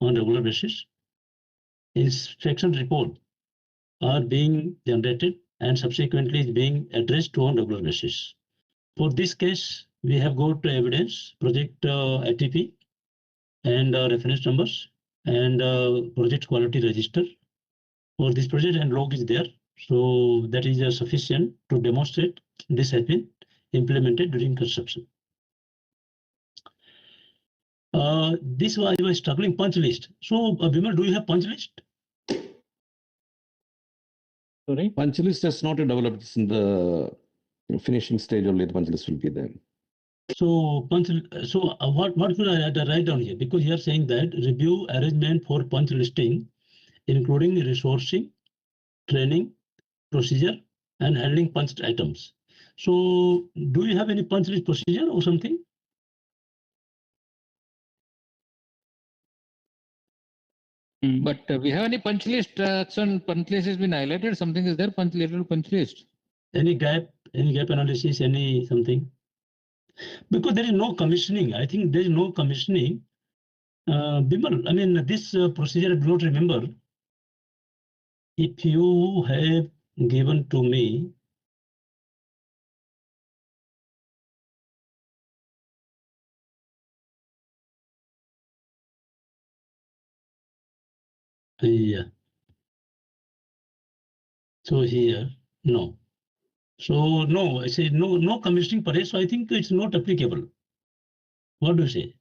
on regular basis. Inspection report are being generated and subsequently is being addressed on regular basis. For this case, we have got evidence, project ATP and reference numbers and project quality register for this project, and log is there. So that is sufficient to demonstrate this has been implemented during construction. This was I was struggling punch list. So Bimal, do you have punch list? Sorry? Punch list is not developed. It's in the finishing stage only. The punch list will be there. So what should I write down here? Because you are saying that review arrangement for punch listing, including resourcing, training, procedure, and handling punched items. So do you have any punch list procedure or something? But we have any punch list action? Punch list has been highlighted. Something is there. Punch list. Any gap analysis, any something? Because there is no commissioning. I think there is no commissioning. Bimal, I mean, this procedure I do not remember. If you have given to me, yeah. So here, no. So no, I say no commissioning parade. So I think it's not applicable. What do you say?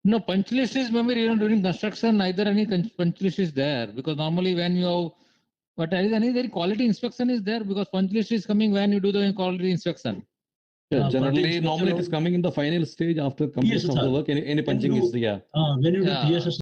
No, punch list is maybe during construction, neither any punch list is there, because normally when you have, but any quality inspection is there, because punch list is coming when you do the quality inspection. Yeah, generally, normally it is coming in the final stage after completion of the work. Any punching is there. When you do Yeah. PHSER